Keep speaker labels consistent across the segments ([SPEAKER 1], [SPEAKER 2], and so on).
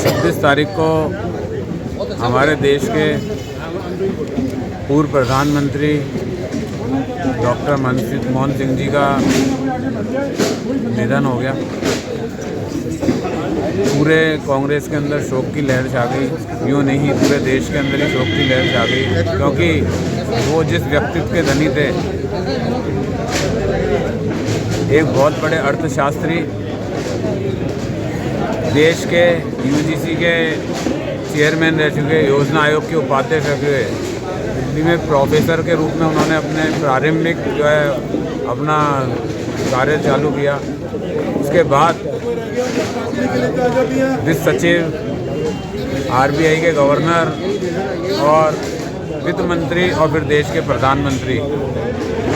[SPEAKER 1] 26 तारीख को हमारे देश के पूर्व प्रधानमंत्री डॉक्टर मनमोहन सिंह जी का निधन हो गया। पूरे कांग्रेस के अंदर शोक की लहर छा गई, यूँ नहीं पूरे देश के अंदर ही शोक की लहर छा गई, क्योंकि वो जिस व्यक्तित्व के धनी थे, एक बहुत बड़े अर्थशास्त्री, देश के यूजीसी के चेयरमैन रह चुके, योजना आयोग के उपाध्यक्ष रह चुके, दिल्ली में प्रोफेसर के रूप में उन्होंने अपने प्रारंभिक जो है अपना कार्य चालू किया। उसके बाद वित्त सचिव, आरबीआई के गवर्नर और वित्त मंत्री और फिर देश के प्रधानमंत्री,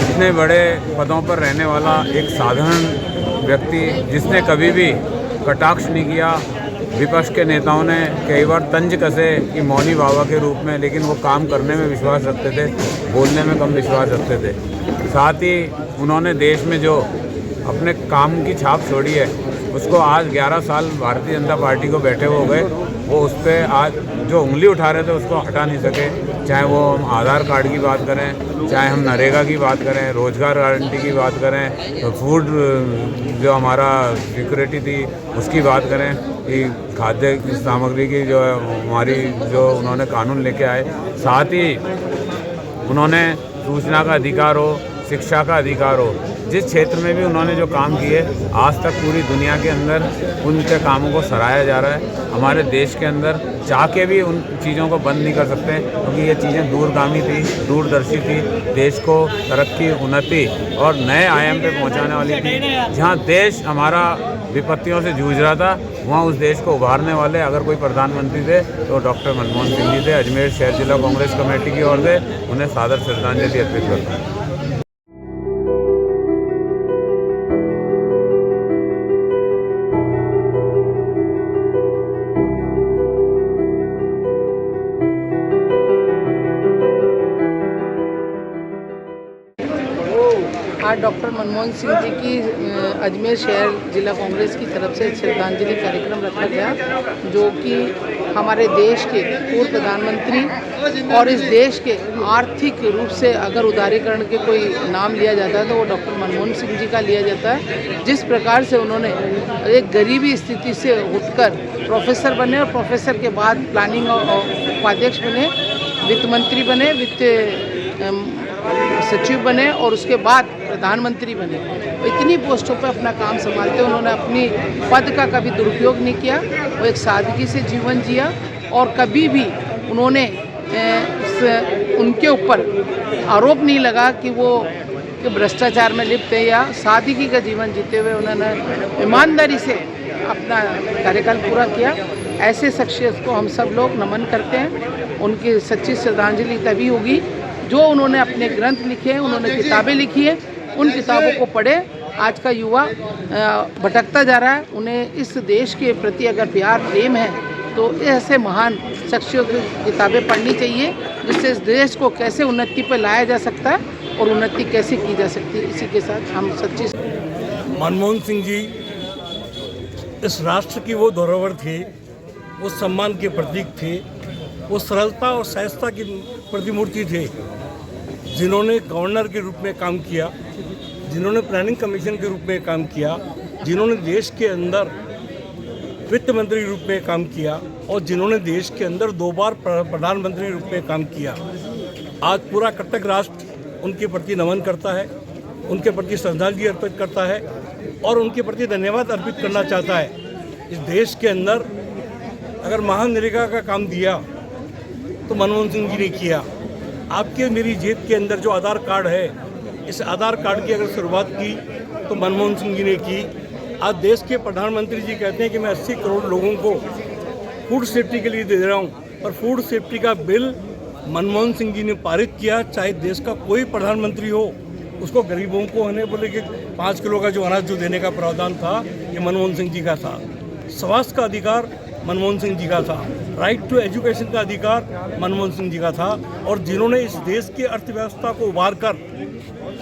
[SPEAKER 1] इतने बड़े पदों पर रहने वाला एक साधारण व्यक्ति जिसने कभी भी कटाक्ष नहीं किया। विपक्ष के नेताओं ने कई बार तंज कसे कि मौनी बाबा के रूप में, लेकिन वो काम करने में विश्वास रखते थे, बोलने में कम विश्वास रखते थे। साथ ही उन्होंने देश में जो अपने काम की छाप छोड़ी है, उसको आज 11 साल भारतीय जनता पार्टी को बैठे हो गए, वो उस पर आज जो उंगली उठा रहे थे उसको हटा नहीं सके। चाहे वो हम आधार कार्ड की बात करें, चाहे हम नरेगा की बात करें, रोजगार गारंटी की बात करें, तो फूड जो हमारा सिक्योरिटी थी उसकी बात करें, कि खाद्य सामग्री की जो है हमारी जो उन्होंने कानून लेके आए। साथ ही उन्होंने सूचना का अधिकार हो, शिक्षा का अधिकार हो, जिस क्षेत्र में भी उन्होंने जो काम किए, आज तक पूरी दुनिया के अंदर उनके कामों को सराहा जा रहा है। हमारे देश के अंदर चाह के भी उन चीज़ों को बंद नहीं कर सकते, क्योंकि ये चीज़ें दूरगामी थी, दूरदर्शी थी, देश को तरक्की, उन्नति और नए आयाम पे पहुंचाने वाली थी। जहां देश हमारा विपत्तियों से जूझ रहा था, वहाँ उस देश को उभारने वाले अगर कोई प्रधानमंत्री थे तो डॉक्टर मनमोहन सिंह जी थे। अजमेर शहर जिला कांग्रेस कमेटी की ओर से उन्हें सादर श्रद्धांजलि अर्पित करता हूँ।
[SPEAKER 2] आज डॉक्टर मनमोहन सिंह जी की अजमेर शहर जिला कांग्रेस की तरफ से श्रद्धांजलि कार्यक्रम रखा गया, जो कि हमारे देश के पूर्व प्रधानमंत्री और इस देश के आर्थिक रूप से अगर उदारीकरण के कोई नाम लिया जाता है तो वो डॉक्टर मनमोहन सिंह जी का लिया जाता है। जिस प्रकार से उन्होंने एक गरीबी स्थिति से उठकर प्रोफेसर बने और प्रोफेसर के बाद प्लानिंग उपाध्यक्ष बने, वित्त मंत्री बने, वित्त सचिव बने और उसके बाद प्रधानमंत्री बने। इतनी पोस्टों पर अपना काम संभालते उन्होंने अपनी पद का कभी दुरुपयोग नहीं किया। वो एक सादगी से जीवन जिया और कभी भी उन्होंने उनके ऊपर आरोप नहीं लगा कि वो भ्रष्टाचार में लिप्त है, या सादगी का जीवन जीते हुए उन्होंने ईमानदारी से अपना कार्यकाल पूरा किया। ऐसे शख्सियत को हम सब लोग नमन करते हैं। उनकी सच्ची श्रद्धांजलि तभी होगी जो उन्होंने अपने ग्रंथ लिखे हैं, उन्होंने किताबें लिखी हैं, उन किताबों को पढ़े। आज का युवा भटकता जा रहा है, उन्हें इस देश के प्रति अगर प्यार प्रेम है तो ऐसे महान शख्सियों की किताबें पढ़नी चाहिए, जिससे इस देश को कैसे उन्नति पर लाया जा सकता है और उन्नति कैसे की जा सकती है। इसी के साथ हम सच्ची
[SPEAKER 3] मनमोहन सिंह जी इस राष्ट्र की वो धरोहर थे, वो सम्मान के प्रतीक थे, वो सरलता और सहजता की प्रतिमूर्ति थे, जिन्होंने गवर्नर के रूप में काम किया, जिन्होंने प्लानिंग कमीशन के रूप में काम किया, जिन्होंने देश के अंदर वित्त मंत्री रूप में काम किया और जिन्होंने देश के अंदर 2 बार प्रधानमंत्री रूप में काम किया। आज पूरा कट्टक राष्ट्र उनके प्रति नमन करता है, उनके प्रति श्रद्धांजलि अर्पित करता है और उनके प्रति धन्यवाद अर्पित करना चाहता है। इस देश के अंदर अगर महानरेगा का काम दिया तो मनमोहन सिंह जी ने किया। आपके मेरी जेब के अंदर जो आधार कार्ड है, इस आधार कार्ड की अगर शुरुआत की तो मनमोहन सिंह जी ने की। आज देश के प्रधानमंत्री जी कहते हैं कि मैं 80 करोड़ लोगों को फूड सेफ्टी के लिए दे रहा हूँ, पर फूड सेफ्टी का बिल मनमोहन सिंह जी ने पारित किया। चाहे देश का कोई प्रधानमंत्री हो, उसको गरीबों को होने बोले कि 5 किलो का जो अनाज जो देने का प्रावधान था, ये मनमोहन सिंह जी का था। स्वास्थ्य का अधिकार मनमोहन सिंह जी का था, राइट टू एजुकेशन का अधिकार मनमोहन सिंह जी का था, और जिन्होंने इस देश की अर्थव्यवस्था को उभार कर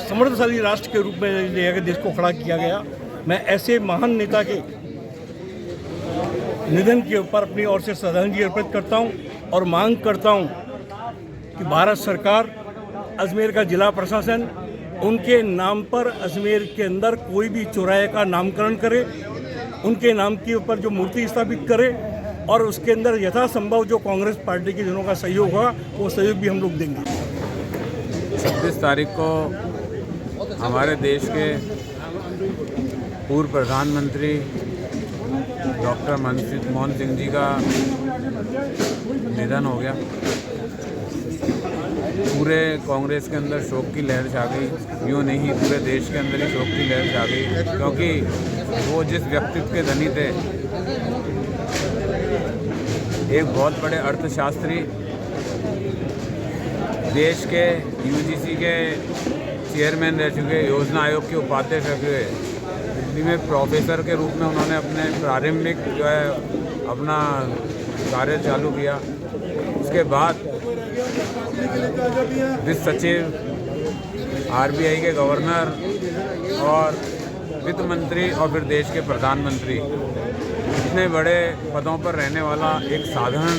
[SPEAKER 3] समृद्धशाली राष्ट्र के रूप में देश को खड़ा किया गया। मैं ऐसे महान नेता के निधन के ऊपर अपनी ओर से श्रद्धांजलि अर्पित करता हूं और मांग करता हूं कि भारत सरकार, अजमेर का जिला प्रशासन उनके नाम पर अजमेर के अंदर कोई भी चौराहे का नामकरण करे, उनके नाम के ऊपर जो मूर्ति स्थापित करे और उसके अंदर यथासंभव जो कांग्रेस पार्टी के जनों का सहयोग होगा वो सहयोग भी हम लोग देंगे।
[SPEAKER 1] 26 तारीख को हमारे देश के पूर्व प्रधानमंत्री डॉक्टर मनमोहन सिंह जी का निधन हो गया। पूरे कांग्रेस के अंदर शोक की लहर छा गई। यूँ नहीं, पूरे देश के अंदर ही शोक की लहर छा गई, क्योंकि वो जिस व्यक्तित्व के धनी थे, एक बहुत बड़े अर्थशास्त्री, देश के यूजीसी के चेयरमैन रह चुके, योजना आयोग के उपाध्यक्ष रह चुके, दिल्ली में प्रोफेसर के रूप में उन्होंने अपने प्रारंभिक जो है अपना कार्य चालू किया। उसके बाद वित्त सचिव, आरबीआई के गवर्नर और वित्त मंत्री और फिर देश के प्रधानमंत्री, इतने बड़े पदों पर रहने वाला एक साधारण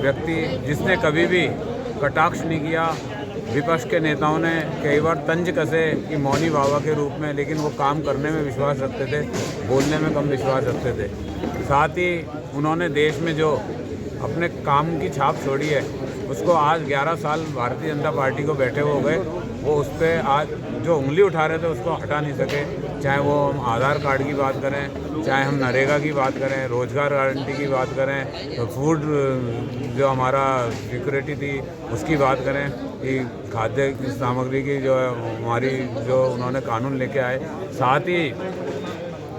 [SPEAKER 1] व्यक्ति, जिसने कभी भी कटाक्ष नहीं किया। विपक्ष के नेताओं ने कई बार तंज कसे कि मौनी बाबा के रूप में, लेकिन वो काम करने में विश्वास रखते थे, बोलने में कम विश्वास रखते थे। साथ ही उन्होंने देश में जो अपने काम की छाप छोड़ी है, उसको आज 11 साल भारतीय जनता पार्टी को बैठे हो गए, वो उस पर आज जो उंगली उठा रहे थे उसको हटा नहीं सके। चाहे वो हम आधार कार्ड की बात करें, चाहे हम नरेगा की बात करें, रोजगार गारंटी की बात करें, तो फूड जो हमारा सिक्योरिटी थी उसकी बात करें, कि खाद्य सामग्री की जो है हमारी जो उन्होंने कानून लेके आए। साथ ही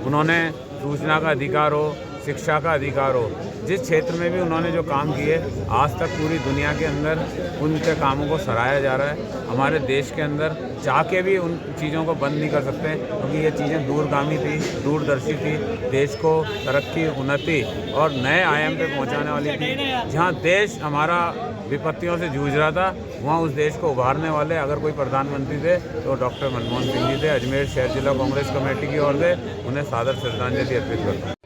[SPEAKER 1] उन्होंने सूचना का अधिकार हो, शिक्षा का अधिकार हो, जिस क्षेत्र में भी उन्होंने जो काम किए, आज तक पूरी दुनिया के अंदर उनके कामों को सराहा जा रहा है। हमारे देश के अंदर चाह के भी उन चीज़ों को बंद नहीं कर सकते, क्योंकि ये चीज़ें दूरगामी थी, दूरदर्शी थी, देश को तरक्की, उन्नति और नए आयाम पे पहुंचाने वाली थी। जहां देश हमारा विपत्तियों से जूझ रहा था, वहाँ उस देश को उभारने वाले अगर कोई प्रधानमंत्री थे तो डॉक्टर मनमोहन सिंह जी थे। अजमेर शहर जिला कांग्रेस कमेटी की ओर से उन्हें सादर श्रद्धांजलि अर्पित करता हूँ।